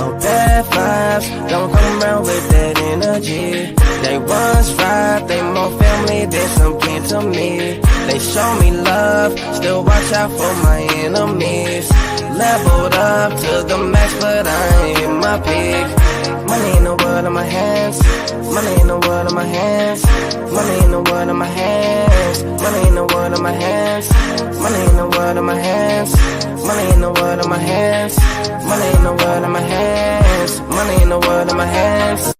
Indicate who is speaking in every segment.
Speaker 1: no bad vibes. Don't come around with that energy. They once fried, they more family than some kin to me. They show me love, still watch out for my enemies. Leveled up to the max, but I ain't hit my peak. Money in the world in my hands. Money in the world in my hands. Money in the world in my hands. Money in the world in my hands. Money in the world in my hands. Money in the world in my hands. Money in the world in my hands. Money in the world in my hands.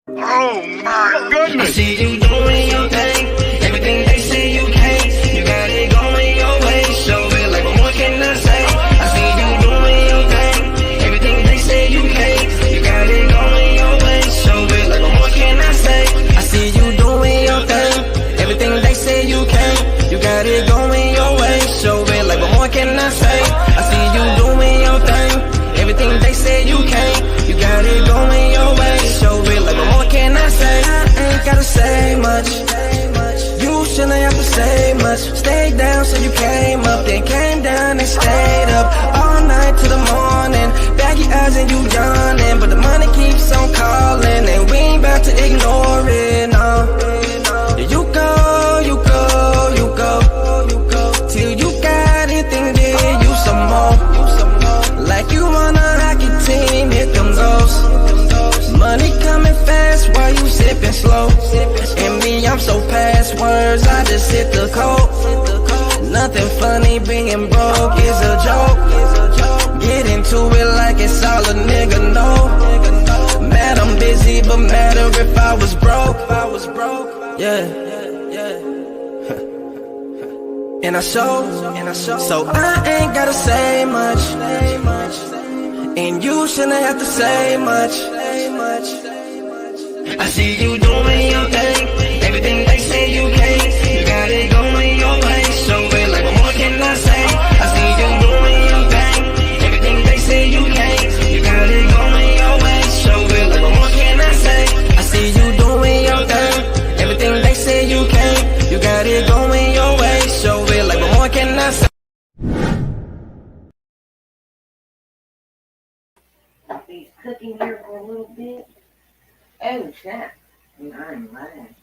Speaker 2: Oh my goodness!
Speaker 1: I see you doing your thing. Everything they say you can't. You got it going your way. Show it like what can I say? I see you doing your thing. Everything they say you can't. You got it going your way. Show it like what can I say? I see you doing your thing. Everything they say you can't. You got it going your way. Show it like what more can I say? I see you doing your thing. Everything they say you can't. You got it going your way. Show it like what more can I say? I ain't gotta say much. You shouldn't have to say much. Stay down so you came up, then came down and stayed up all night to the morning. Baggy eyes and you yawning, but the money keeps on calling, and we ain't about to ignore it. No. You go, you go, you go, you go till you got anything, give you some more. Like you on a hockey team, here come goes. Money coming fast while you sipping slow. And me, I'm so past words, I just hit the code. Nothing funny, being broke is a joke. Get into it like it's all a nigga know. Mad I'm busy, but matter if I was broke. Yeah. And I show, so I ain't gotta say much. And you shouldn't have to say much. I see you doing your thing. Everything they say you can't. You got it going your way. Show it like what more can I say? I see you doing your thing. Everything they say you can't. You got it going your way. Show it like what more can I say? I see you doing your thing. Everything they say you can't. You got it going your way. Show it like what more can I say?
Speaker 3: These cooking here for a little bit. Oh, snap. I'm lying.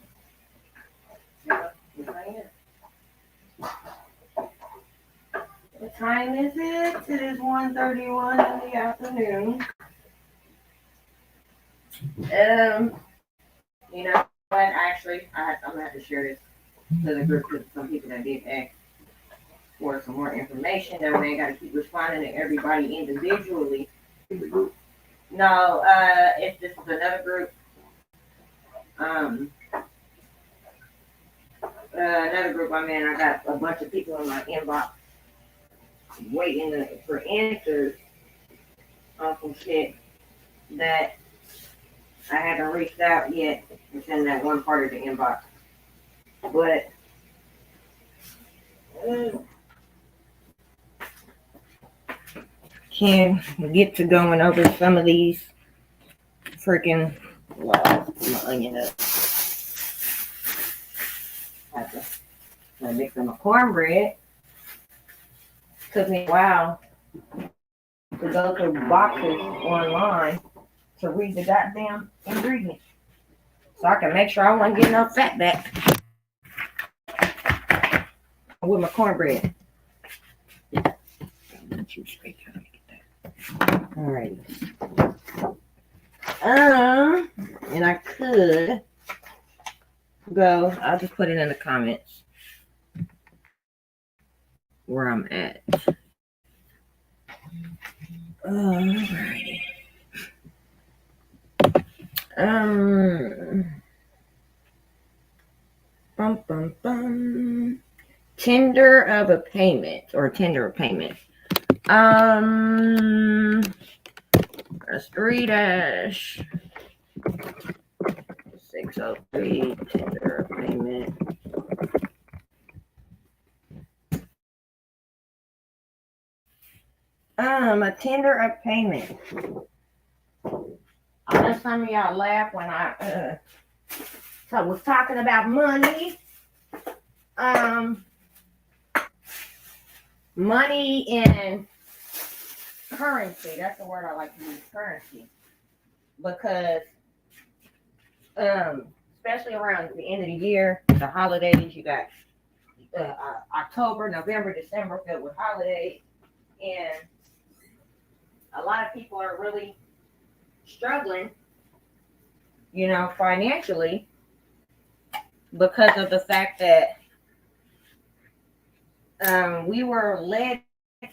Speaker 3: What time is it? It is 1:31 in the afternoon. You know what? Actually, I'm gonna have to share this to the group because some people that did ask for some more information. That way, I got to keep responding to everybody individually. No, if this is another group, another group I'm in, I got a bunch of people in my inbox waiting for answers on some shit that I haven't reached out yet. It's in that one part of the inbox. But can we get to going over some of these freaking laws? My onion up. Have to mix them a cornbread. Took me a while to go through boxes online to read the goddamn ingredients, so I can make sure I wasn't getting no fat back with my cornbread. Alright. And I could go, I'll just put it in the comments where I'm at. Alrighty. Tender of a payment or tender of payment. That's 3-603 tender of payment. A tender of payment. I know some of y'all laugh when I was talking about money. Money in currency. That's the word I like to use, currency. Because especially around the end of the year, the holidays, you got October, November, December filled with holidays, and a lot of people are really struggling, financially because of the fact that we were led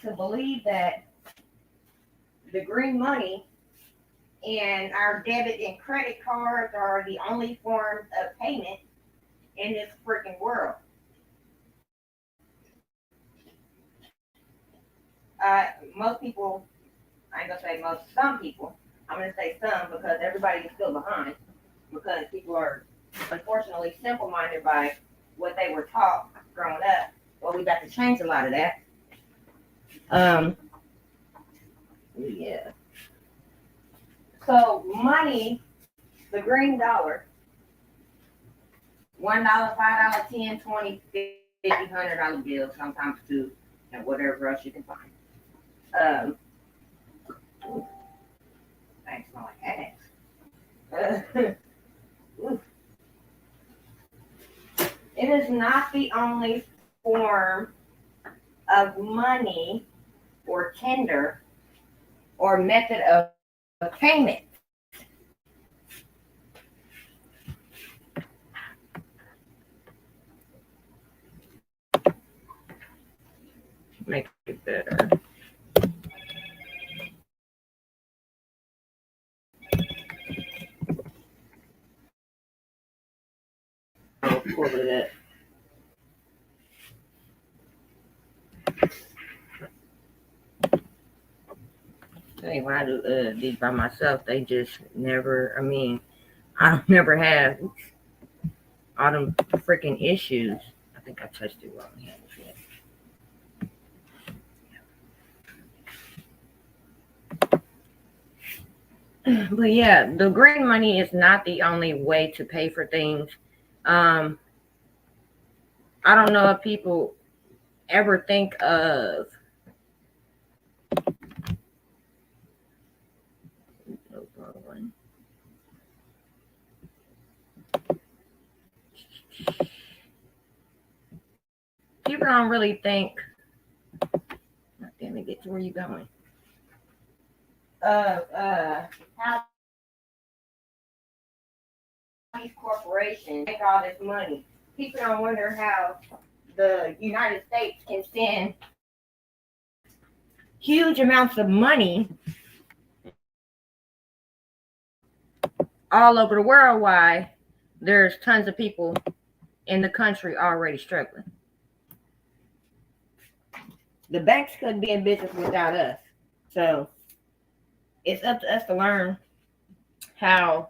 Speaker 3: to believe that the green money and our debit and credit cards are the only forms of payment in this freaking world. Most people, I ain't gonna say most, some people, I'm gonna say some because everybody is still behind because people are unfortunately simple-minded by what they were taught growing up. Well, we got to change a lot of that. Yeah. So money, the green dollar, $1, $5, $10, $20, $50, $100 bills, sometimes two, and whatever else you can find. Thanks, smell like ass. It is not the only form of money or tender or method of payment. Make it better. I'll pull it up. Hey, when I do these by myself, they just never, I never have all them freaking issues. I think I touched it wrong here. But yeah, the green money is not the only way to pay for things. I don't know if people ever think of people don't really think. Damn it, get to where you going. How these corporations make all this money. People don't wonder how the United States can send huge amounts of money all over the world. Why there's tons of people in the country already struggling. The banks couldn't be in business without us. So it's up to us to learn how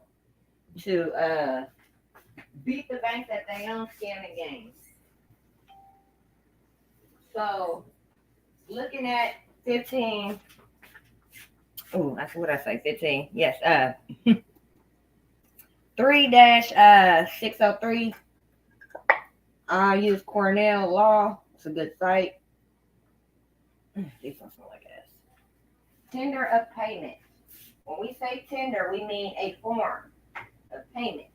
Speaker 3: to beat the banks at their own scamming games. So looking at 15. Oh, that's what I say, 15. Yes. 3-603. I use Cornell Law. It's a good site. These don't smell like ass. Tender of payment. When we say tender, we mean a form of payment,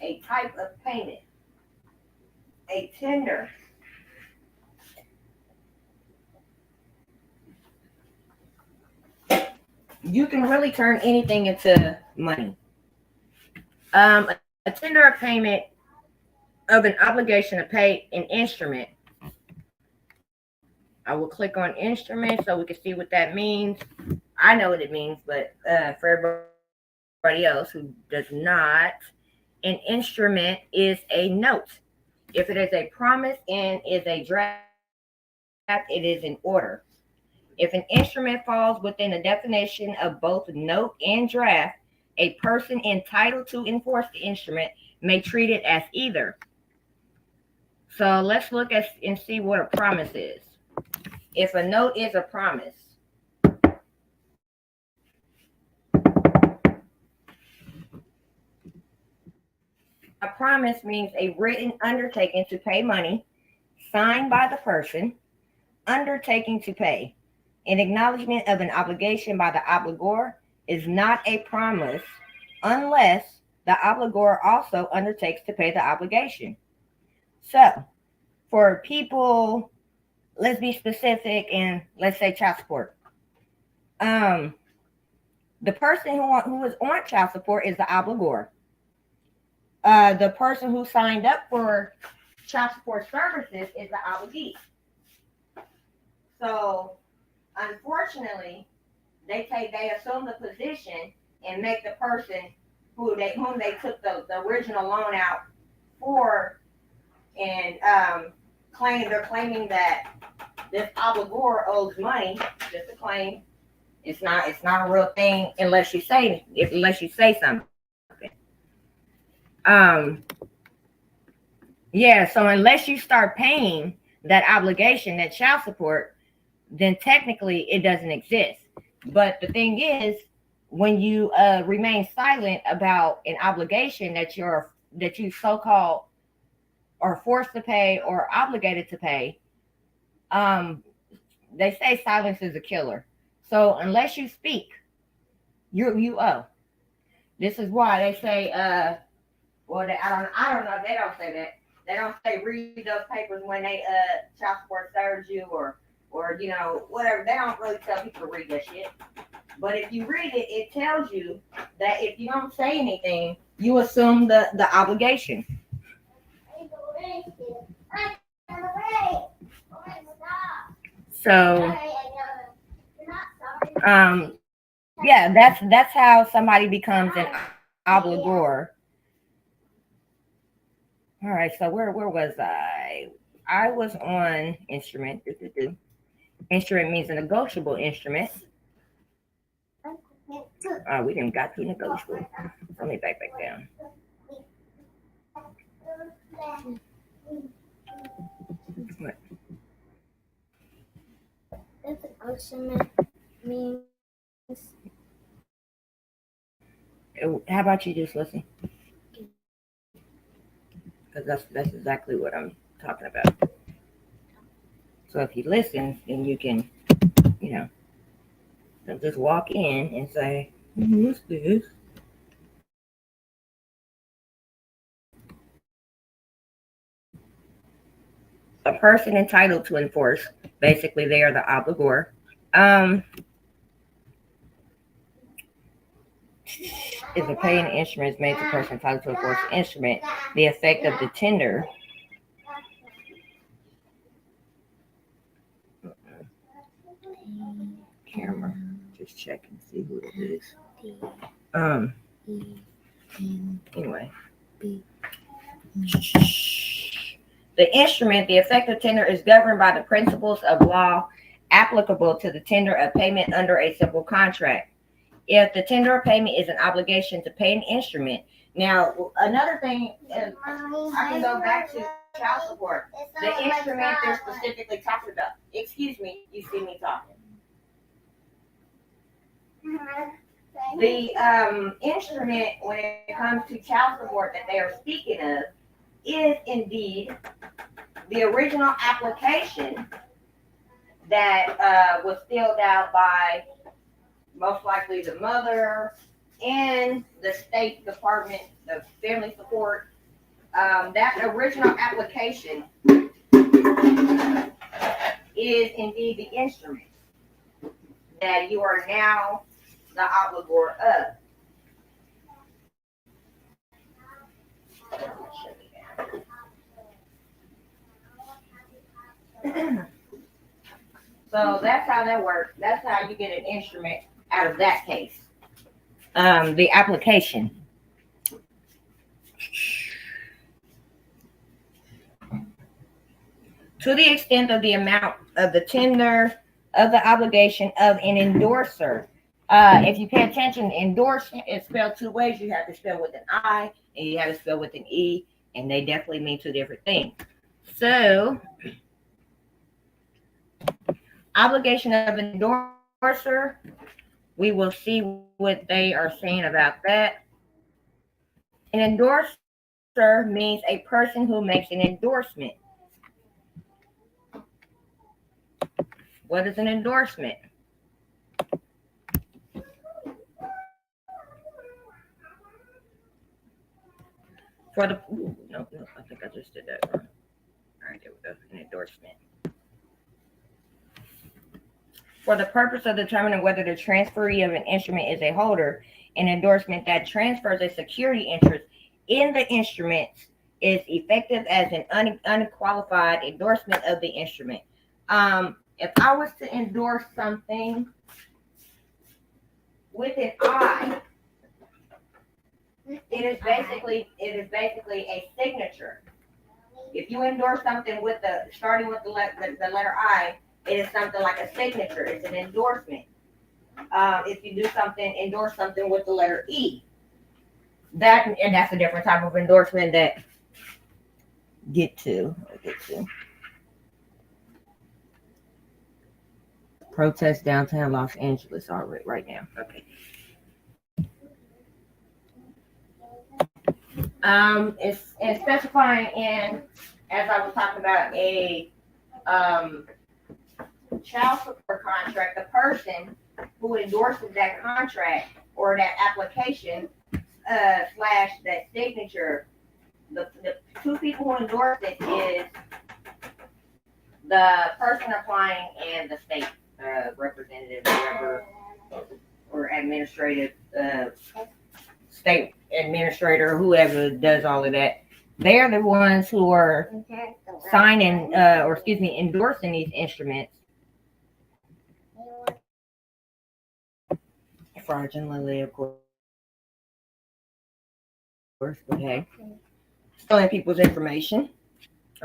Speaker 3: a type of payment, a tender. You can really turn anything into money. A tender of payment of an obligation to pay an instrument. I will click on instrument so we can see what that means. I know what it means, but for everybody else who does not, an instrument is a note. If it is a promise and is a draft, it is an order. If an instrument falls within the definition of both note and draft, a person entitled to enforce the instrument may treat it as either. So let's look at and see what a promise is. If a note is a promise, a promise means a written undertaking to pay money, signed by the person undertaking to pay. An acknowledgement of an obligation by the obligor is not a promise unless the obligor also undertakes to pay the obligation. So, for people, let's be specific and let's say child support. The person who is on child support is the obligor. The person who signed up for child support services is the obligee. So, unfortunately, they assume the position and make the person whom they took the original loan out for, and they're claiming that this obligor owes money. Just a claim. It's not a real thing unless you say something. Yeah, so unless you start paying that obligation, that child support, then technically it doesn't exist. But the thing is, when you remain silent about an obligation that you so-called are forced to pay or obligated to pay, they say silence is a killer. So unless you speak, you owe. This is why they say, I don't know. They don't say that. They don't say read those papers when they child support serves you or whatever. They don't really tell people to read that shit. But if you read it, it tells you that if you don't say anything, you assume the obligation. So, yeah, that's how somebody becomes an obligor. All right, so where was I? I was on instrument. Instrument means a negotiable instrument. We didn't got to negotiable. Let me back down. What?
Speaker 4: Negotiable means.
Speaker 3: How about you just listen? Because that's exactly what I'm talking about. So if you listen, then you can, just walk in and say, what's this? A person entitled to enforce, basically they are the obligor. If a paying instrument is made to a person entitled to enforce the instrument, the effect of the tender camera. Just check and see who it is. Anyway. The instrument, the effective tender, is governed by the principles of law applicable to the tender of payment under a simple contract. If the tender of payment is an obligation to pay an instrument. Now, another thing, I can go back to child support. The instrument they're specifically talking about. Excuse me, you see me talking. The instrument, when it comes to child support that they are speaking of, is indeed the original application that was filled out by most likely the mother and the State Department of Family Support. That original application is indeed the instrument that you are now the obligor of. So that's how that works. That's how you get an instrument out of that case. The application. To the extent of the amount of the tender of the obligation of an endorser. If you pay attention, endorse is spelled two ways. You have to spell with an I and you have to spell with an E, and they definitely mean two different things. So, obligation of an endorser, we will see what they are saying about that. An endorser means a person who makes an endorsement. What is an endorsement? For the no, I think I just did that wrong. All right, there we go. An endorsement. For the purpose of determining whether the transferee of an instrument is a holder, an endorsement that transfers a security interest in the instrument is effective as an unqualified endorsement of the instrument. If I was to endorse something with an I, it is basically a signature. If you endorse something with starting with the letter I, it is something like a signature. It's an endorsement. If you do endorse something with the letter E, that's a different type of endorsement that get to. Protest downtown Los Angeles already right now. Okay. It's specifying in, as I was talking about, a child support contract. The person who endorses that contract or that application slash that signature, the two people who endorse it is the person applying and the state representative, whoever, or administrative state administrator, whoever does all of that. They're the ones who are signing, endorsing these instruments. Fraudulently, of course. Okay. Stealing people's information.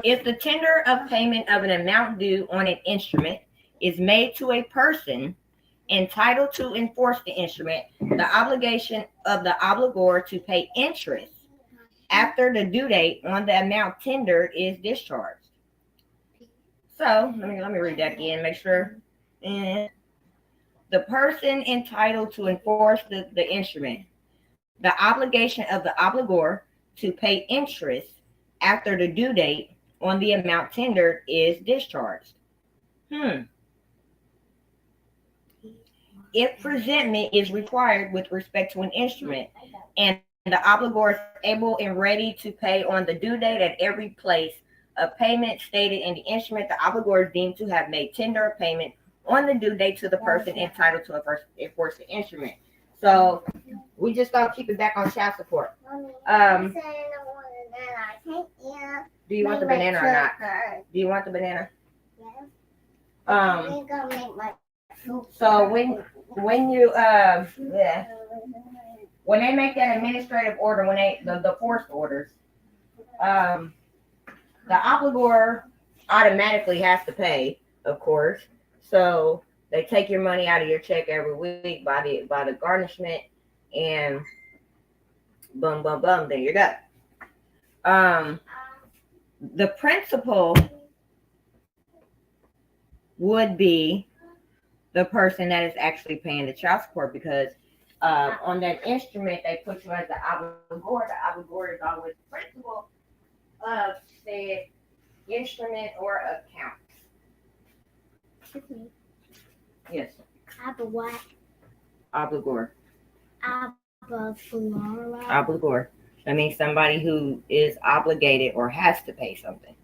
Speaker 3: If the tender of payment of an amount due on an instrument is made to a person entitled to enforce the instrument, the obligation of the obligor to pay interest after the due date on the amount tendered is discharged. So let me read that again, make sure. And the person entitled to enforce the instrument, the obligation of the obligor to pay interest after the due date on the amount tendered is discharged. If presentment is required with respect to an instrument and the obligor is able and ready to pay on the due date at every place of payment stated in the instrument, the obligor is deemed to have made tender of payment on the due date to the person entitled to enforce the instrument. So we just gonna keep it back on child support. Do you want the banana or not? Do you want the banana? So when you when they make that administrative order, when they the forced orders, the obligor automatically has to pay, of course. So they take your money out of your check every week by the garnishment, and boom, boom, boom, there you go. The principal would be the person that is actually paying the child support, because on that instrument they put you as the obligor. The obligor is always the principal of said instrument or account. Yes.
Speaker 4: What?
Speaker 3: Obligor.
Speaker 4: Obligor.
Speaker 3: Obligor. That means somebody who is obligated or has to pay something.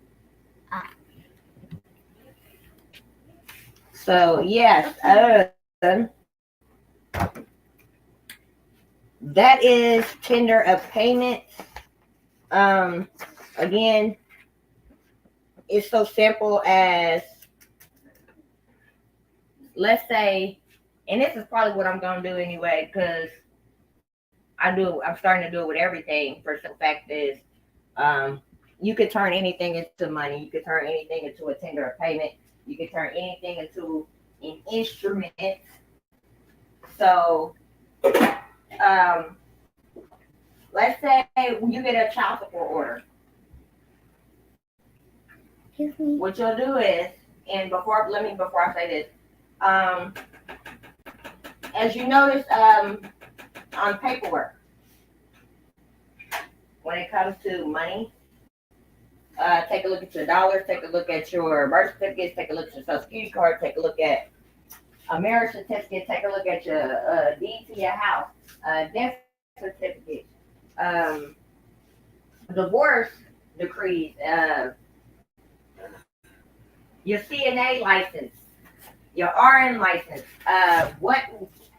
Speaker 3: So yes, that is tender of payment. Again, it's so simple as, let's say, and this is probably what I'm gonna do anyway, because I'm starting to do it with everything. For the fact is, you could turn anything into money. You could turn anything into a tender of payment. You can turn anything into an instrument. So, let's say you get a child support order. What you'll do is, and before I say this, as you notice, on paperwork, when it comes to money, take a look at your dollars, take a look at your birth certificates, take a look at your social security card, take a look at a marriage certificate, take a look at your deed to your house, death certificate, divorce decrees, your CNA license, your RN license, what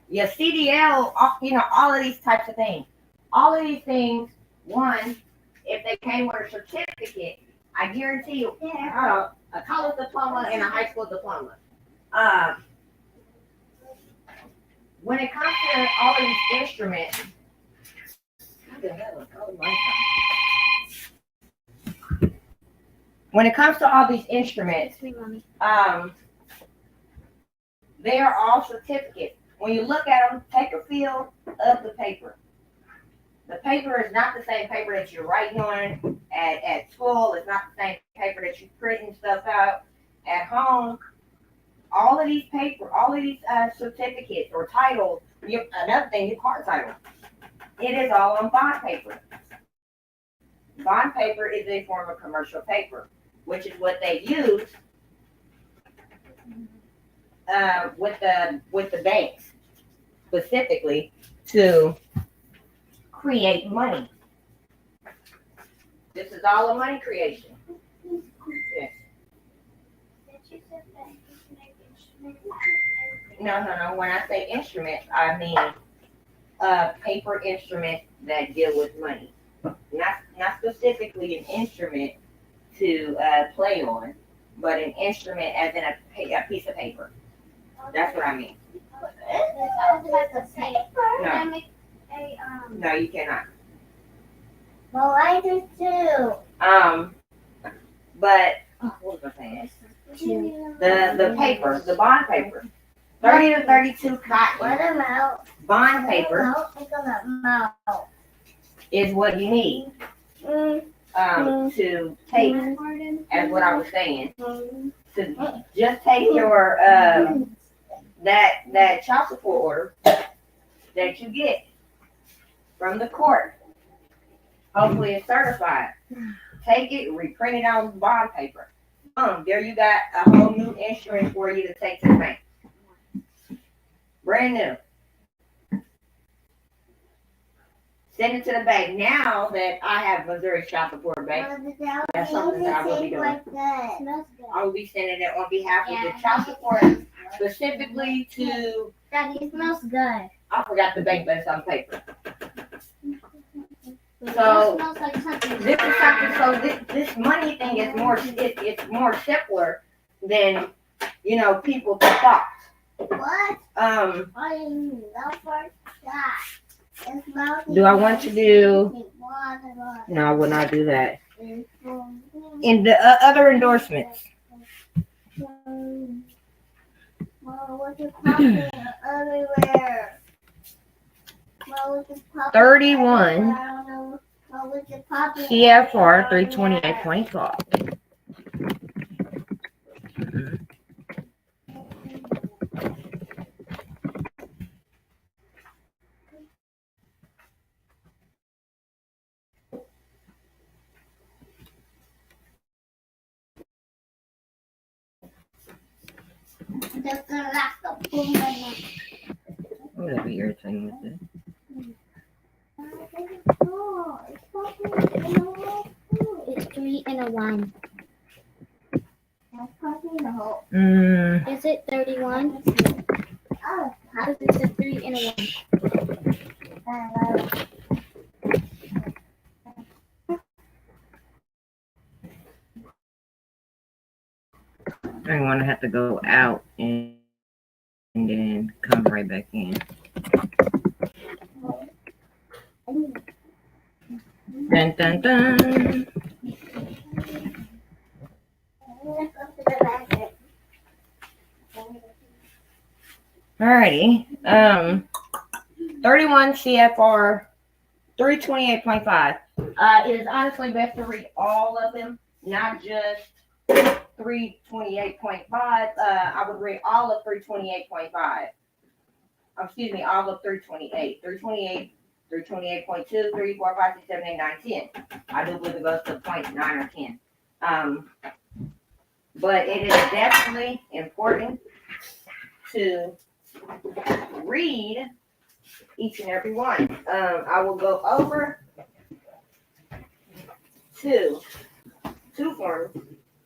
Speaker 3: your CDL, all of these types of things. All of these things, one, if they came with a certificate, I guarantee you, a college diploma and a high school diploma. When it comes to all of these instruments, when it comes to all these instruments, they are all certificates. When you look at them, take a feel of the paper. The paper is not the same paper that you're writing on at school. It's not the same paper that you're printing stuff out at home. All of these certificates or titles, another thing, your car title, it is all on bond paper. Bond paper is a form of commercial paper, which is what they use with the banks specifically to create money. This is all a money creation. Yes. No. When I say instruments, I mean paper instruments that deal with money. Not specifically an instrument to play on, but an instrument as in a piece of paper. That's what I mean. No, you cannot.
Speaker 4: Well, I do too.
Speaker 3: But what was I saying? The paper, the bond paper, 30 to 32 cotton.
Speaker 4: What about
Speaker 3: Bond paper is what you need to take, as what I was saying, to just take your that child support order that you get from the court. Hopefully it's certified. Take it, reprint it on bond paper. There you got a whole new insurance for you to take to the bank. Brand new. Send it to the bank. Now that I have Missouri Child Support Bank, that's something that I will be doing. I will be sending it on behalf of the child support, specifically to.
Speaker 4: Daddy, it smells good.
Speaker 3: I forgot the bank, but it's on paper. So
Speaker 4: It smells like something.
Speaker 3: this is something. So this money thing is more. It's more simpler than people thought.
Speaker 4: What?
Speaker 3: Um.
Speaker 4: I didn't know for that. It smells
Speaker 3: Do I want to do?
Speaker 4: water.
Speaker 3: No, I will not do that. In the other endorsements.
Speaker 4: Well, what's it popping everywhere? Well, what's it popping
Speaker 3: 31
Speaker 4: everywhere? I don't know. Well, what's it popping
Speaker 3: CFR
Speaker 4: everywhere?
Speaker 3: 328.5.
Speaker 4: Just gonna lock the boom and
Speaker 3: I'm gonna be irritating with this.
Speaker 4: it's 3 and a 1. Is it 31? Oh, how is it a 3 and a 1?
Speaker 3: I'm gonna have to go out and then come right back in. Dun dun dun. Alrighty. 31 CFR 328.5. It is honestly best to read all of them, not just 328.5. I would read all of 328.5. Excuse me, all of 328. 328, 328.2, 3, 4, 5, 6, 7, 8, 9, 10. I do believe it goes to point 9 or 10. But it is definitely important to read each and every one. I will go over two forms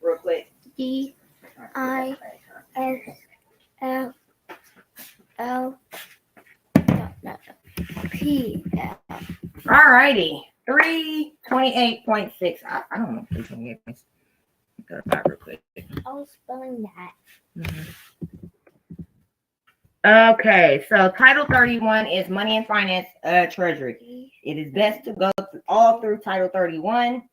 Speaker 3: real quick.
Speaker 4: DISLL.P.
Speaker 3: Alrighty, 328.6. I don't know 328.6. Go back real quick.
Speaker 4: I was spelling that.
Speaker 3: Okay, so Title 31 is Money and Finance Treasury. It is best to go all through Title 31.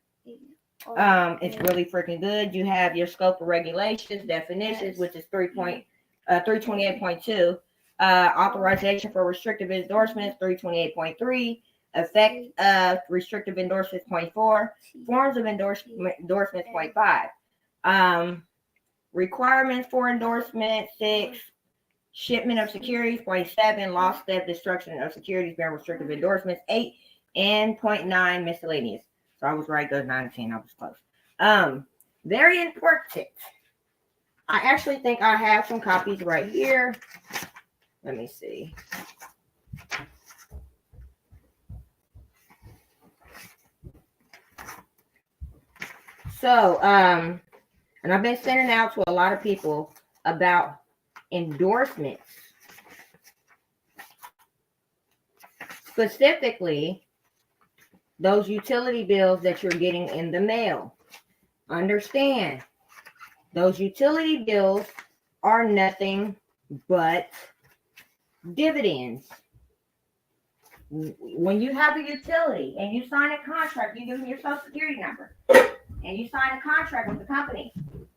Speaker 3: It's really freaking good. You have your scope of regulations, definitions, which is 328.2. Authorization for restrictive endorsements, 328.3. Effect of restrictive endorsements, 0.4. Forms of endorsements, 0.5. Requirements for endorsement, 6. Shipment of securities, 0.7. Loss, theft, destruction of securities bearing restrictive endorsements, 8. And 0.9 miscellaneous. So I was right, goes 9 and 10. I was close. Very important. I actually think I have some copies right here. Let me see. So, and I've been sending out to a lot of people about endorsements. Specifically, those utility bills that you're getting in the mail. Understand, those utility bills are nothing but dividends. When you have a utility and you sign a contract, you give them your social security number and you sign a contract with the company.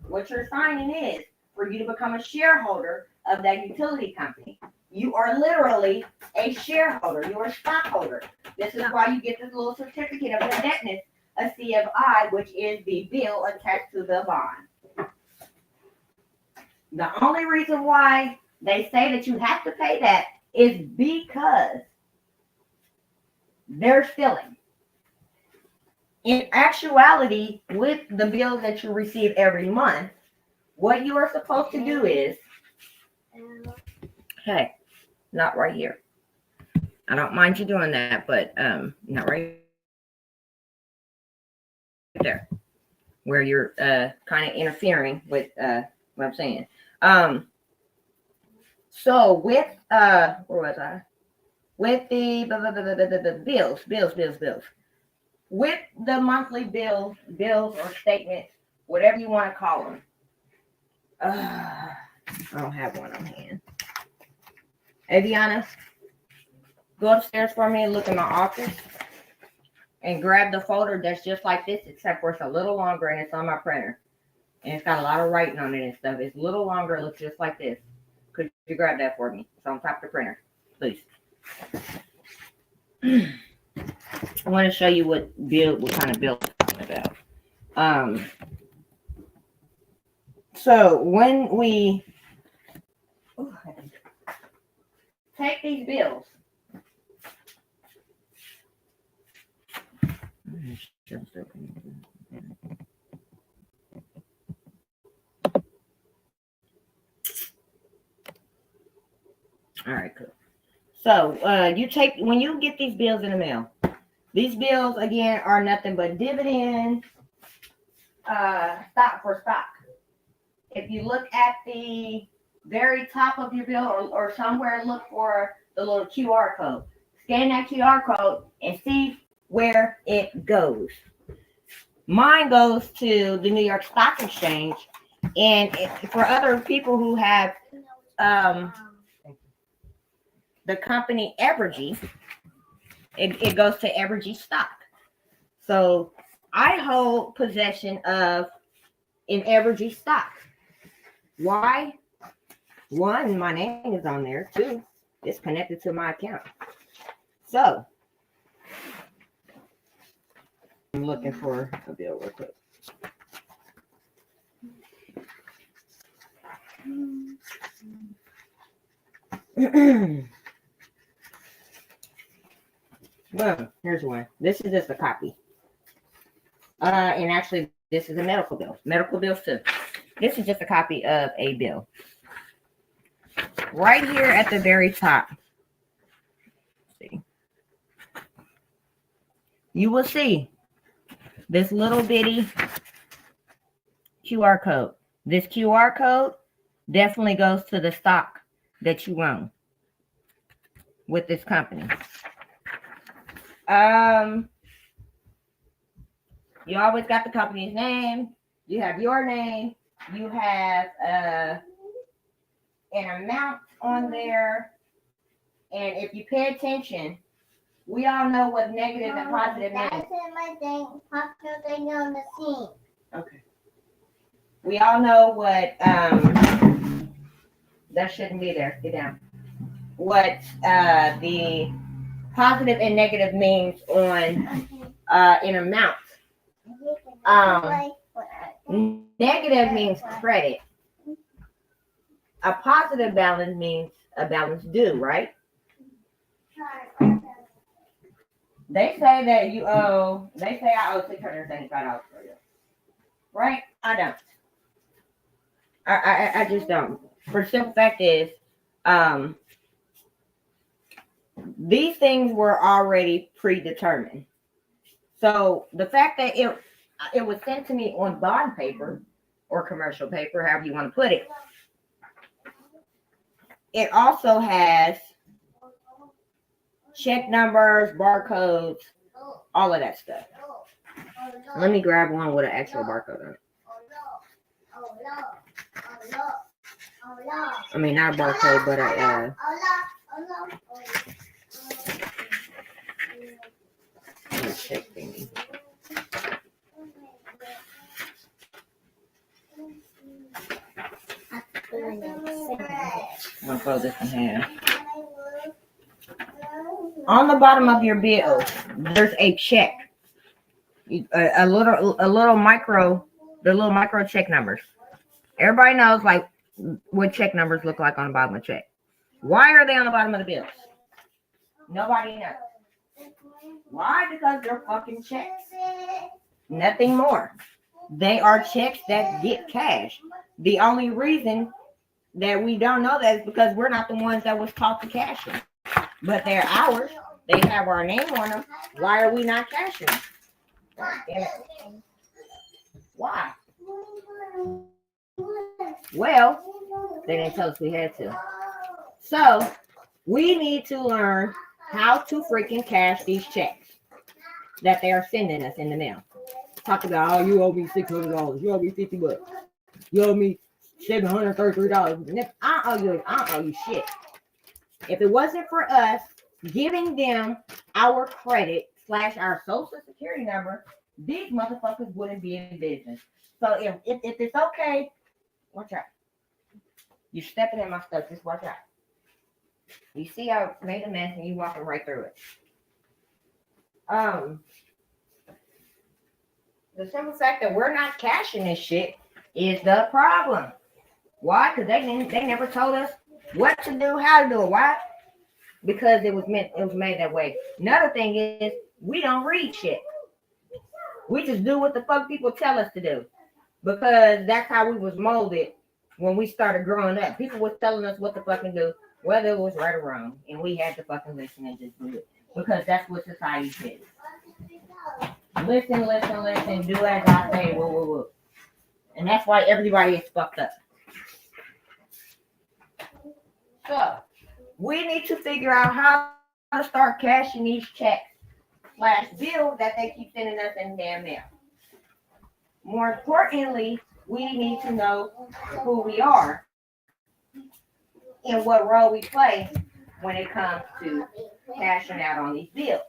Speaker 3: What you're signing is for you to become a shareholder of that utility company. You are literally a shareholder. You're a stockholder. This is why you get this little certificate of indebtedness, a CFI, which is the bill attached to the bond. The only reason why they say that you have to pay that is because they're stealing. In actuality, with the bills that you receive every month, what you are supposed to do is, hey, not right here. I don't mind you doing that, but not right there, where you're kind of interfering with what I'm saying. So with where was I? With the bills. With the monthly bills or statements, whatever you want to call them. I don't have one on hand. Aviana, go upstairs for me and look in my office and grab the folder that's just like this, except for it's a little longer and it's on my printer. And it's got a lot of writing on it and stuff. It's a little longer, it looks just like this. Could you grab that for me? It's on top of the printer, please. I want to show you what kind of bill I'm talking about. So when we take these bills, all right, cool. So when you get these bills in the mail, these bills again are nothing but dividends, stock for stock. If you look at the very top of your bill or somewhere, look for the little QR code. Scan that QR code and see where it goes. Mine goes to the New York Stock Exchange, and for other people who have the company Evergy, it goes to Evergy stock. So I hold possession of an Evergy stock. Why? One, my name is on there. Two, it's connected to my account. So I'm looking for a bill real quick. Well, here's one. This is just a copy. And actually, this is a medical bill. Medical bills too. This is just a copy of a bill. Right here at the very top. See. You will see
Speaker 5: this little bitty QR code. This QR code definitely goes to the stock that you own with this company. You always got the company's name. You have your name. You have an amount on there. And if you pay attention, we all know what negative and positive means.
Speaker 4: That's my thing. Popular thing on the scene.
Speaker 5: Okay. We all know what that shouldn't be there. Get down. What the positive and negative means on in amount. Negative means credit. A positive balance means a balance due, right? They say that you owe. They say I owe $675 for you, right? I don't. I just don't. For the simple fact is, these things were already predetermined. So the fact that it was sent to me on bond paper or commercial paper, however you want to put it, it also has check numbers, barcodes, all of that stuff. Let me grab one with an actual barcode on it. I mean, not a barcode, but a check thingy. I'm gonna fold this in half. On the bottom of your bill, there's a check. A little micro, the little micro check numbers. Everybody knows like what check numbers look like on the bottom of the check. Why are they on the bottom of the bills? Nobody knows. Why? Because they're fucking checks. Nothing more. They are checks that get cash. The only reason that we don't know that is because we're not the ones that was taught to cash them. But they're ours. They have our name on them. Why are we not cashing them? Why? Well, they didn't tell us we had to. So, we need to learn how to freaking cash these checks that they are sending us in the mail. Talk about, oh, you owe me $600. You owe me $50. You owe me $733. I owe you shit. If it wasn't for us giving them our credit / our social security number, these motherfuckers wouldn't be in business. So if it's okay, watch out. You're stepping in my stuff, just watch out. You see I made a mess and you walking right through it. The simple fact that we're not cashing this shit is the problem. Why? Because they never told us what to do, how to do it. Why? Because it was made that way. Another thing is we don't read shit. We just do what the fuck people tell us to do. Because that's how we was molded when we started growing up. People was telling us what to fucking do, whether it was right or wrong. And we had to fucking listen and just do it. Because that's what society did. Listen, do as I say, woo. And that's why everybody is fucked up. So, we need to figure out how to start cashing these checks / bills that they keep sending us in damn mail. More importantly, we need to know who we are and what role we play when it comes to cashing out on these bills.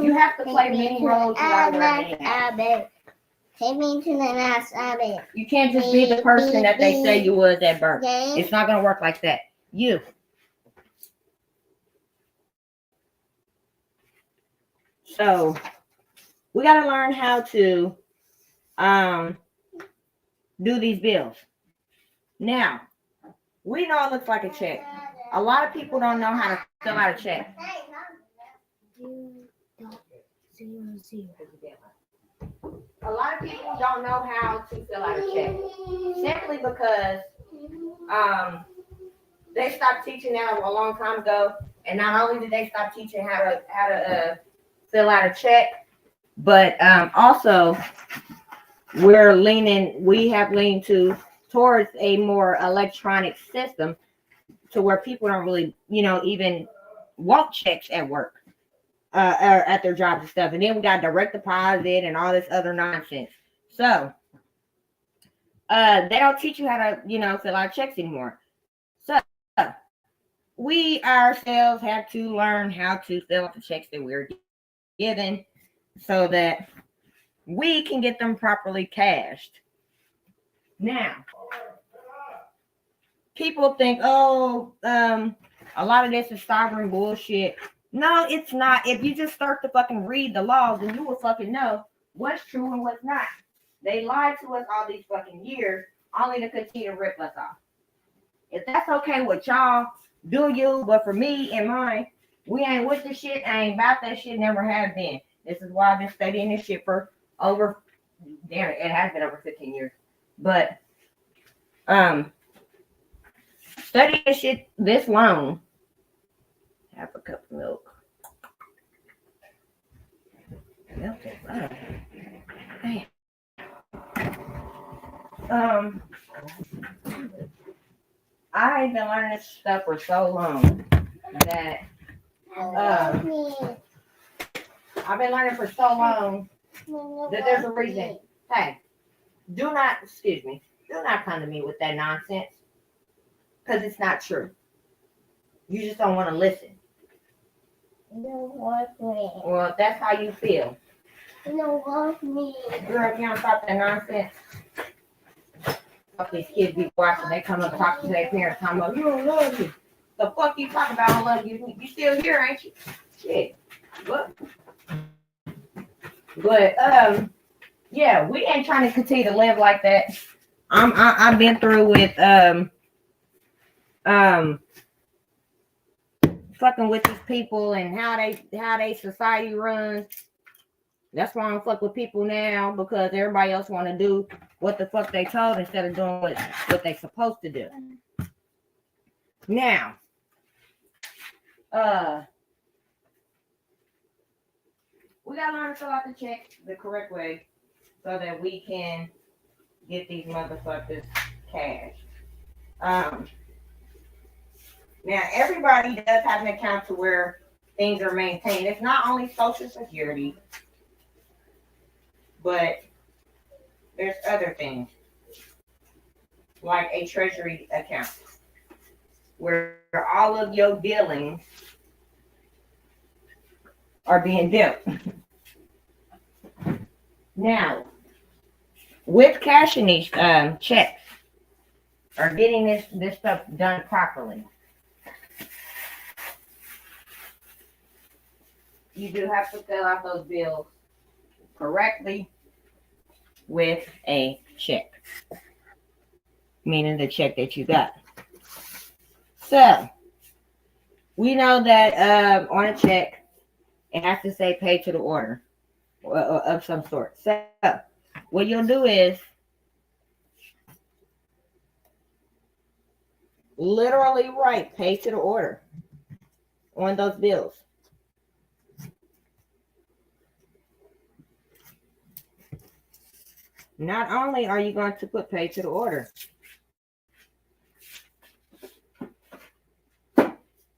Speaker 5: You have to play many roles.
Speaker 4: Take me to the next abbot.
Speaker 5: You can't just be the person that they say you was at birth. It's not gonna work like that. You. So we gotta learn how to do these bills. Now, we know it looks like a check. A lot of people don't know how to fill out a check. A lot of people don't know how to fill out a check. Simply because they stopped teaching that a long time ago. And not only did they stop teaching how to fill out a check, but also we have leaned towards a more electronic system to where people don't really, even want checks at work, or at their jobs and stuff. And then we got direct deposit and all this other nonsense. So they don't teach you how to, fill out checks anymore. So we ourselves have to learn how to fill out the checks that we're given so that we can get them properly cashed. Now, people think, a lot of this is sovereign bullshit. No, it's not. If you just start to fucking read the laws, then you will fucking know what's true and what's not. They lied to us all these fucking years, only to continue to rip us off. If that's okay with y'all, do you? But for me and mine, we ain't with the shit. I ain't about that shit. Never have been. This is why I've been studying this shit for it has been over 15 years. But studying this shit this long. Half a cup of milk. Milk is fine. Damn. I've been learning this stuff for so long that I've been learning for so long that there's a reason. Hey, do not come to me with that nonsense, because it's not true. You just don't want to listen. Well, if that's how you feel.
Speaker 4: You don't love me.
Speaker 5: Girl, if you don't stop that nonsense. Fuck these kids be watching. They come up talk to their parents. Talking about, you don't love me. The fuck you talking about? I don't love you. You still here, ain't you? Shit. But yeah, we ain't trying to continue to live like that. I've been through with fucking with these people and how they society runs. That's why I don't fuck with people now, because everybody else want to do what the fuck they told instead of doing what they supposed to do. Now, we gotta learn to fill out the check the correct way so that we can get these motherfuckers cashed. Now, everybody does have an account to where things are maintained. It's not only Social Security, but there's other things like a treasury account where all of your billings are being dealt. Now, with cashing these checks or getting this stuff done properly, you do have to fill out those bills correctly with a check, meaning the check that you got. So, we know that on a check, it has to say paid to the order of some sort. So, what you'll do is literally write paid to the order on those bills. Not only are you going to put paid to the order,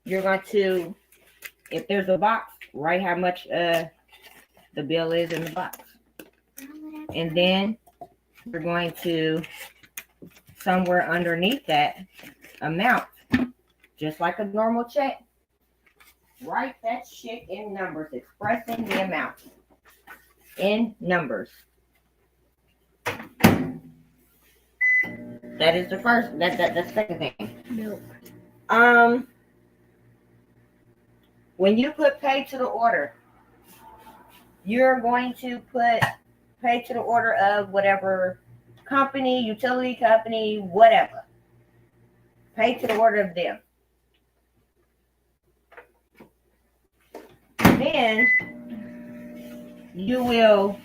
Speaker 5: you're going to, if there's a box, write how much the bill is in the box. And then you're going to, somewhere underneath that amount, just like a normal check, write that shit in numbers, expressing the amount in numbers. That is the first. That's the second thing. Nope. When you put pay to the order, you're going to put pay to the order of whatever company, utility company, whatever. Pay to the order of them. Then you will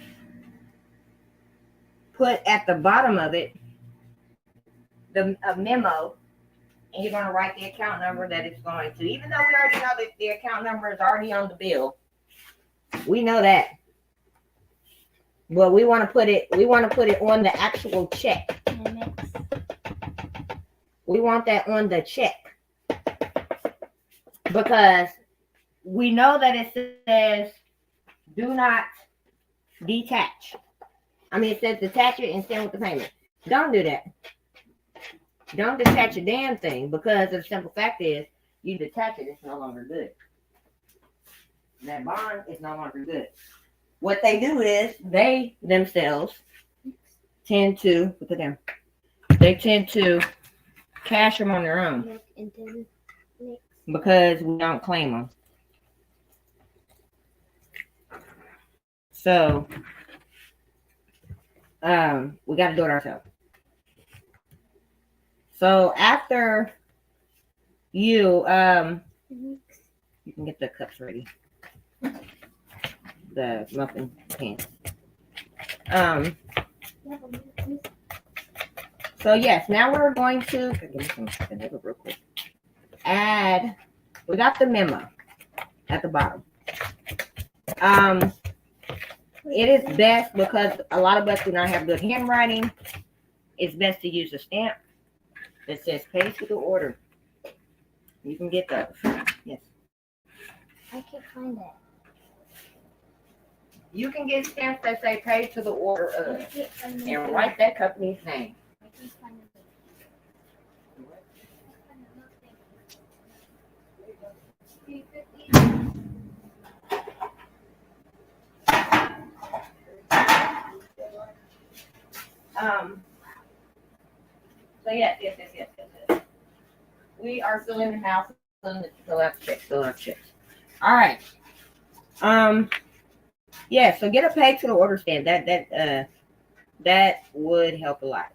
Speaker 5: put at the bottom of it a memo and you're going to write the account number that it's going to. Even though we already know that the account number is already on the bill, we know that. But we want to put it on the actual check. We want that on the check. Because we know that it says do not detach. I mean, it says detach it and send with the payment. Don't do that. Don't detach a damn thing, because the simple fact is, you detach it, it's no longer good. That bond is no longer good. What they do is, they themselves tend to, look at them, they tend to cash them on their own. Because we don't claim them. So, we got to do it ourselves. So after you can get the cups ready, the muffin pans. So yes, now we're going to give me some vanilla real quick. We got the memo at the bottom. It is best, because a lot of us do not have good handwriting. It's best to use a stamp that says pay to the order. You can get those. Yes.
Speaker 4: I can't find it.
Speaker 5: You can get stamps that say pay to the order of, and write that company's name.
Speaker 4: I can't find it.
Speaker 5: So yes. We are still in the house. Fill out checks. All right. Yeah. So get a pay to the order stamp. That would help a lot.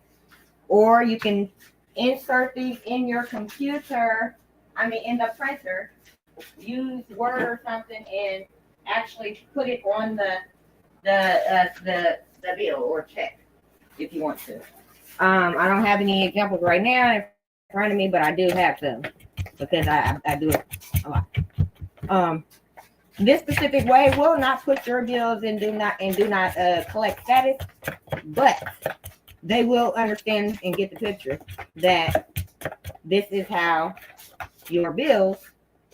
Speaker 5: Or you can insert these in your computer. In the printer. Use Word or something and actually put it on the bill or check if you want to. I don't have any examples right now in front of me, but I do have some because I do it a lot. This specific way will not put your bills and do not collect status, but they will understand and get the picture that this is how your bills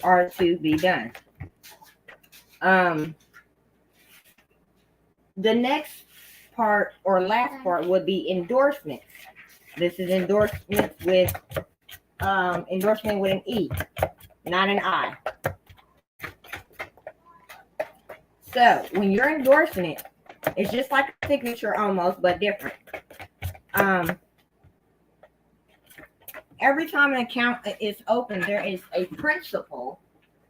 Speaker 5: are to be done. The next part or last part would be endorsements. This is endorsement with an E, not an I. So when you're endorsing it, it's just like a signature almost, but different. Every time an account is open, there is a principal.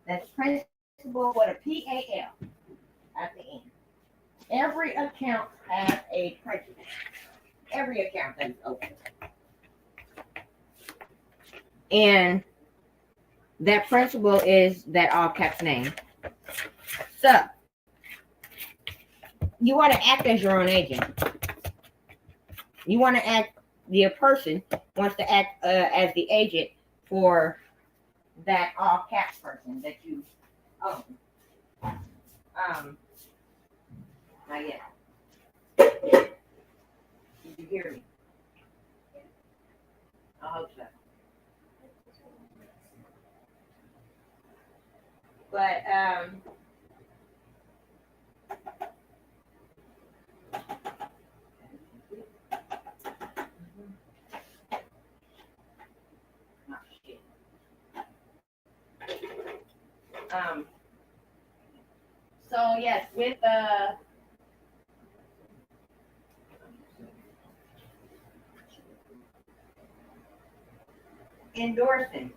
Speaker 5: That's principal with a PAL at the end. Every account has a principal. Every account that is open. And that principal is that all caps name. So, you want to act as your own agent. You want to act, the person wants to act as the agent for that all caps person that you own. Not yet. Did you hear me? I hope so. But so yes, with endorsing,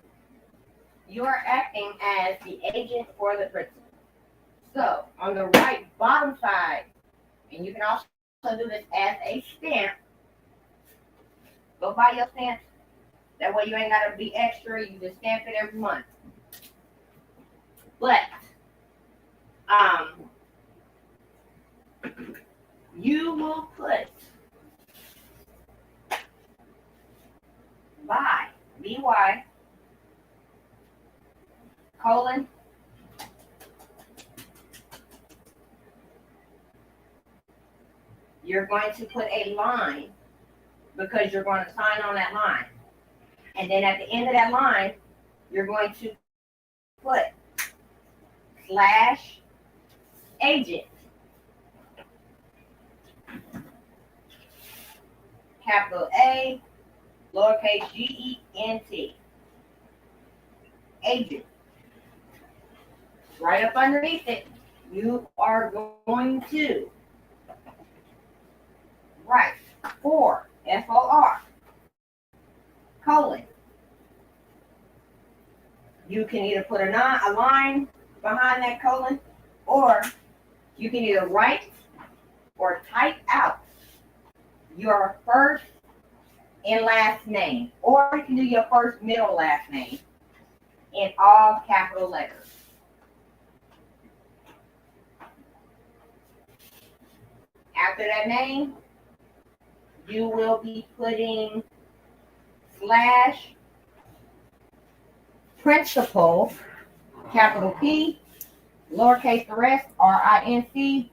Speaker 5: you are acting as the agent for the principal. So on the right bottom side, and you can also do this as a stamp. Go buy your stamps. That way you ain't gotta be extra. You just stamp it every month. But you will put by BY colon, you're going to put a line because you're going to sign on that line. And then at the end of that line, you're going to put slash agent. Capital A, lowercase G-E-N-T. Agent. Right up underneath it, you are going to write for, F-O-R, colon. You can either put a line behind that colon, or you can either write or type out your first and last name, or you can do your first, middle, last name in all capital letters. After that name, you will be putting slash principal, capital P, lowercase the rest, R-I-N-C-I-P-A-L.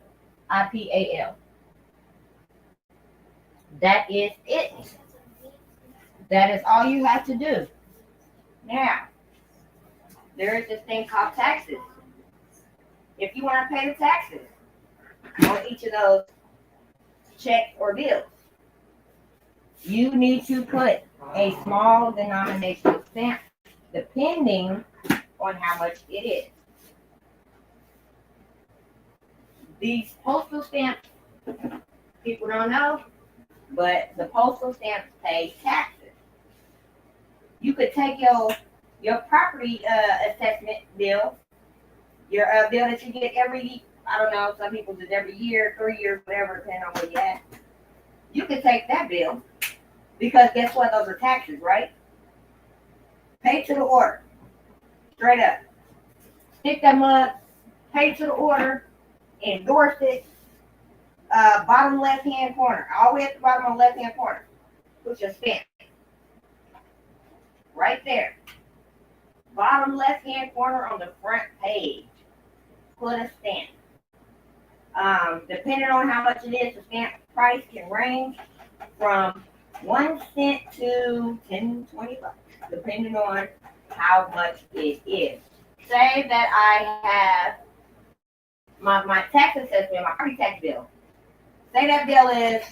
Speaker 5: That is it. That is all you have to do. Now, there is this thing called taxes. If you want to pay the taxes on each of those checks or bills, you need to put a small denomination of stamp depending on how much it is. These postal stamps, people don't know, but the postal stamps pay taxes. You could take your property assessment bill, your bill that you get every, I don't know, some people do it every year, 3 years, whatever, depending on where you're at. You could take that bill, because guess what? Those are taxes, right? Pay to the order. Straight up. Stick that mug, pay to the order, endorse it, bottom left-hand corner. All the way at the bottom on the left-hand corner. Put your stamp. Right there. Bottom left-hand corner on the front page. Put a stamp. Depending on how much it is, the stamp price can range from 1 cent to 10, 20 bucks, depending on how much it is. Say that I have my tax assessment, my property tax bill. Say that bill is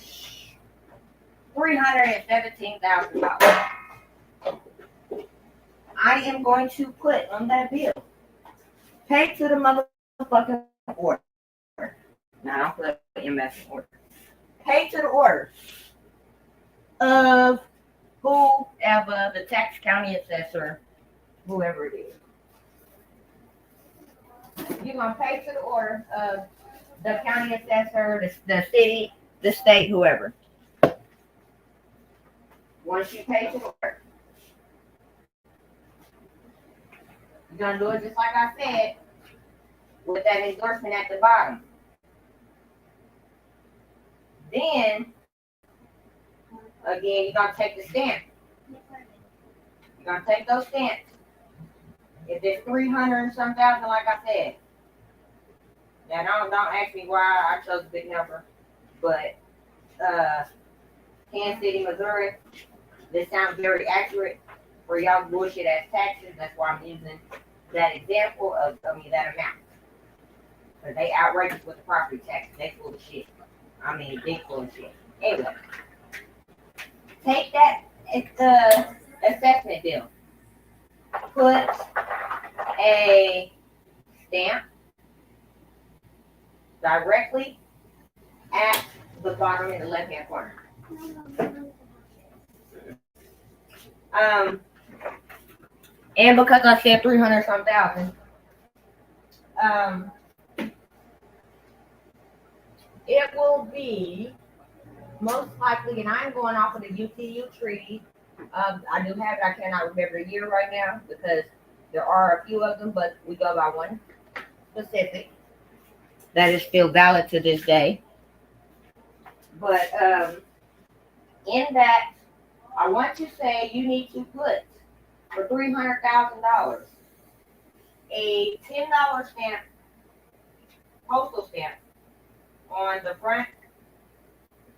Speaker 5: $317,000. I am going to put on that bill, pay to the motherfucking order. Now, I don't put MS order. Pay to the order of whoever, the tax county assessor, whoever it is. You're going to pay to the order of the county assessor, the city, the state, whoever. Once you pay to the order, you're going to do it just like I said, with that endorsement at the bottom. Then, again, you're going to take the stamp. You're going to take those stamps. If it's 300 and some thousand, like I said, now don't ask me why I chose a big number, but Kansas City, Missouri, this sounds very accurate for y'all bullshit ass taxes. That's why I'm using that example of, that amount. Because they outrageous with the property taxes. They full of shit. I mean, big full of shit. Anyway, take that assessment bill. Put a stamp directly at the bottom in the left-hand corner. And because I said 300-some-thousand, it will be most likely, and I'm going off of the UTU treaty. I do have it. I cannot remember the year right now because there are a few of them, but we go by one specific that is still valid to this day. But in that, I want to say you need to put for $300,000 a $10 stamp, postal stamp on the front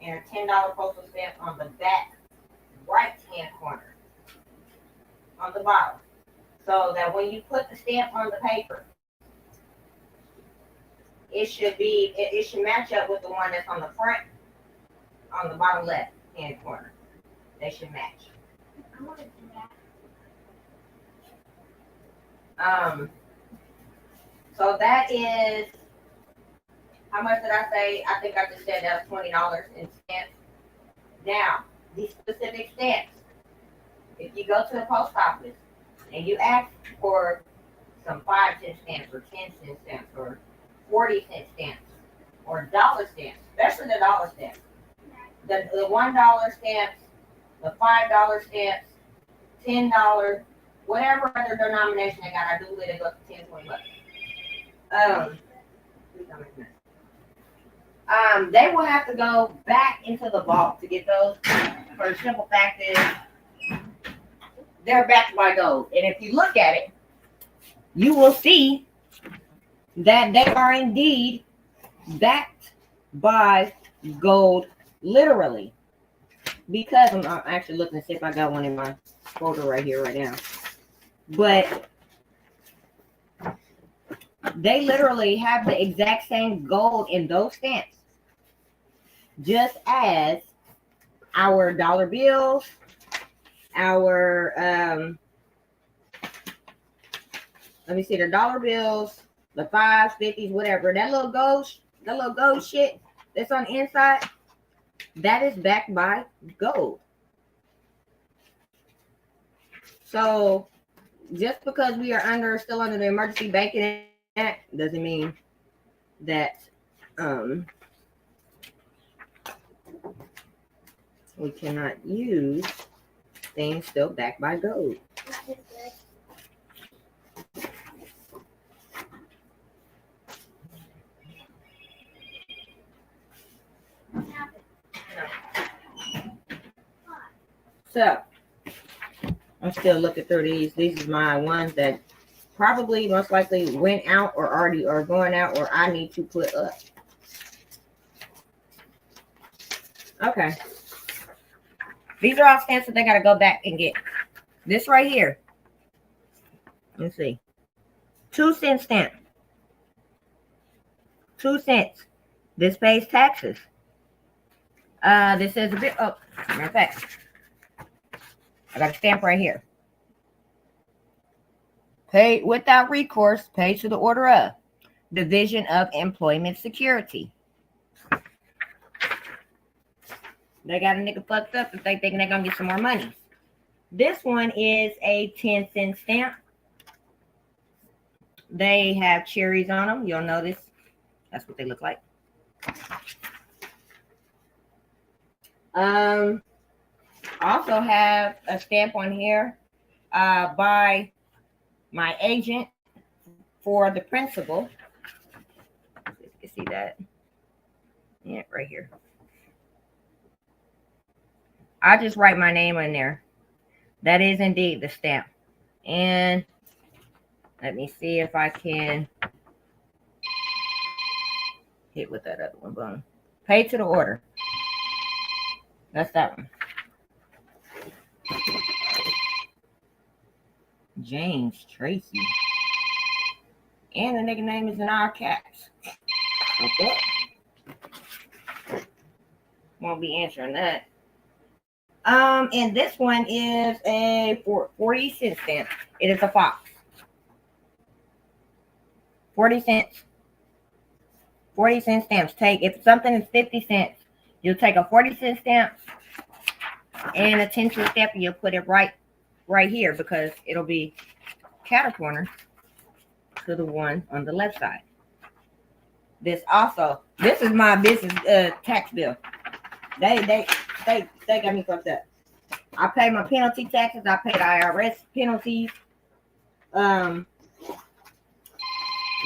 Speaker 5: and a $10 postal stamp on the back right-hand corner on the bottom. So that when you put the stamp on the paper, it should match up with the one that's on the front, on the bottom left-hand corner. They should match.
Speaker 4: I want to do that.
Speaker 5: So that is, how much did I say? I think I just said that was $20 in stamps. Now, these specific stamps, if you go to the post office and you ask for some 5-cent stamps or 10-cent stamps or 40-cent stamps or dollar stamps, especially the dollar stamps, the $1 stamps, the $5 stamps, $10, whatever other denomination they got, I do believe they go to 10, 20 bucks. They will have to go back into the vault to get those. For the simple fact is, they're backed by gold. And if you look at it, you will see that they are indeed backed by gold, literally. Because I'm actually looking to see if I got one in my folder right here, right now. But they literally have the exact same gold in those stamps, just as our dollar bills, our let me see, the dollar bills, the 5s, 50s, whatever, that little gold shit that's on the inside, that is backed by gold. So just because we are still under the Emergency Banking Act doesn't mean that we cannot use things still backed by gold. So I'm still looking through these. These are my ones that probably most likely went out or already are going out or I need to put up. Okay. These are all stamps that they got to go back and get. This right here. Let's see. 2-cent stamp. 2 cents. This pays taxes. This says a bit. Oh, matter of fact, I got a stamp right here. Paid without recourse, paid to the order of Division of Employment Security. They got a nigga fucked up if they thinking they're gonna get some more money. This one is a 10-cent stamp. They have cherries on them. You'll notice that's what they look like. Also have a stamp on here by my agent for the principal. You can see that. Yeah, right here. I just write my name in there. That is indeed the stamp. And let me see if I can hit with that other one. Boom. Pay to the order. That's that one. James Tracy. And the nigga name is in all caps. Okay. Won't be answering that. And this one is a 40-cent stamp. It is a fox. 40 cents. 40-cent stamps. If something is 50 cents, you'll take a 40-cent stamp and a 10-cent stamp, and you'll put it right here because it'll be counter to the one on the left side. This is my business tax bill. They got me fucked up. I pay my penalty taxes. I pay the IRS penalties.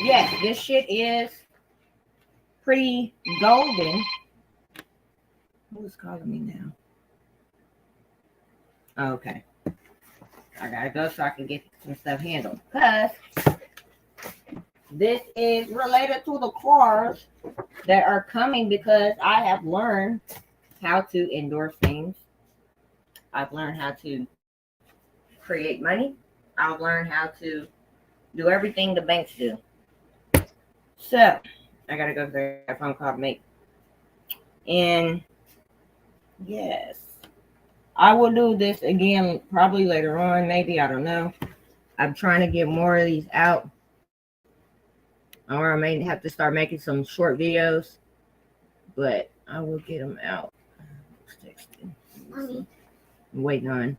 Speaker 5: Yes, this shit is pretty golden. Who's calling me now? Okay. I gotta go so I can get some stuff handled. Because this is related to the cars that are coming because I have learned how to endorse things. I've learned how to create money. I've learned how to do everything the banks do. So I gotta go to that phone call to make. And yes, I will do this again probably later on, maybe, I don't know. I'm trying to get more of these out. Or I may have to start making some short videos, but I will get them out. I'm waiting on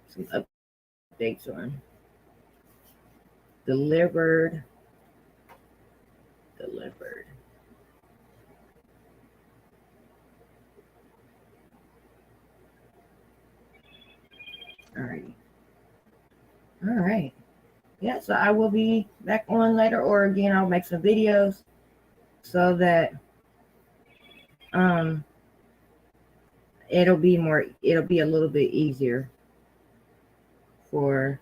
Speaker 5: some updates on delivered. All right. Yeah, so I will be back on later, or again, I'll make some videos so that it'll be a little bit easier for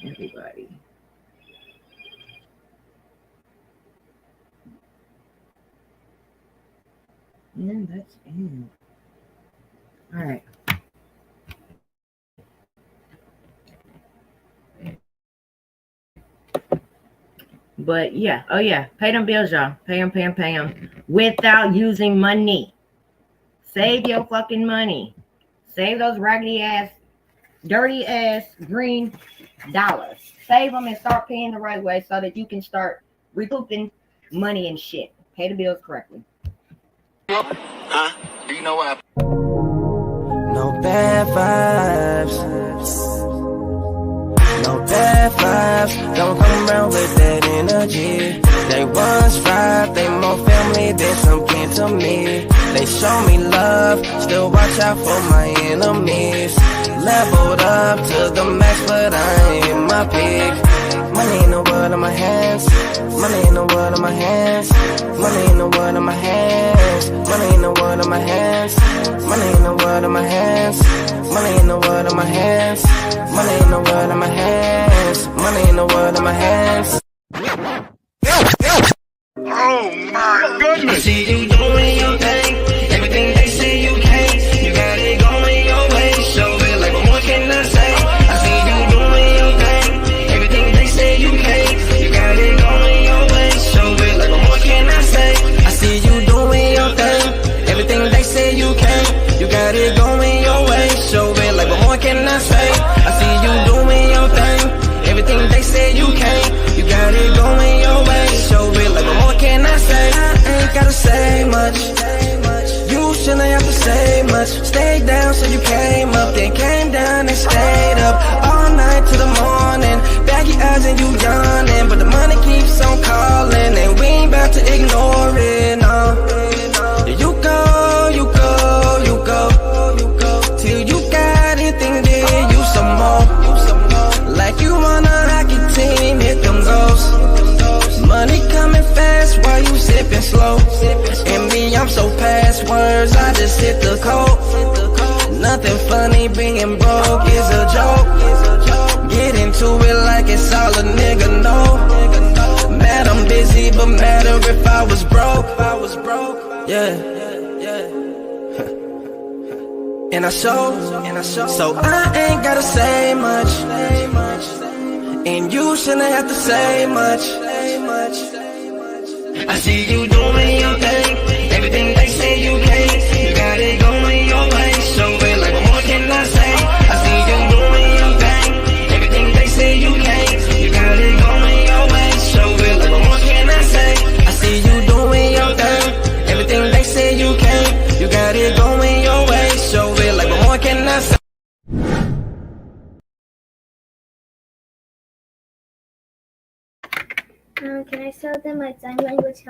Speaker 5: everybody. And that's it. All right. But yeah, oh yeah, pay them bills, y'all. Pay them without using money. Save your fucking money. Save those raggedy ass, dirty ass green dollars. Save them and start paying the right way so that you can start recouping money and shit. Pay the bills correctly.
Speaker 6: Huh? Do you know what?
Speaker 1: No bad vibes. No bad vibes, don't come around with that energy. They once right, they more family than some kin to me. They show me love, still watch out for my enemies. Leveled up to the max, but I ain't my peak. Money in the world in my hands, money in the world in my hands, money in the world in my hands, money in the world in my hands, money in the world in my hands, money in the world in my hands, money in the world in my hands, money in the world in my hands.
Speaker 2: Oh my goodness!
Speaker 1: I see you doing your thing, everything they say you can't. You got it going your way, so it like what more can I say? I see you doing your thing, everything they say you can't. You got it going your way, so it like what more can I say? I see you doing your thing, everything they say you can't. You got it going your way, so it like what more can I say? I see you doing your thing, everything they say you can't. You got it going your way, so it like what more can I say? I ain't gotta say much. You shouldn't have to say much. Stay down, so you came up, then came down and stayed up all night to the morning. Baggy eyes and you yawning, but the money keeps on calling, and we ain't about to ignore it. No, you go, you go, you go, till you got anything there, you some more. Like you on a hockey team, hit them goals. Money coming fast while you sipping slow. And me, I'm so past words, I just hit the code. Nothing funny, being broke is a joke. Get into it like it's all a nigga know. Mad I'm busy, but matter if I was broke. Yeah. And I show, so I ain't gotta say much. And you shouldn't have to say much. I see you doing your thing, everything they say you can't. You got it going your way, so it like what more can I say? I see you doing your thing, everything they say you can't. You got it going your way, so it like what more can I say? I see you doing your thing, everything they say you can't. You got it going your way, so it like what more can I say?
Speaker 4: Can I tell them my sign language?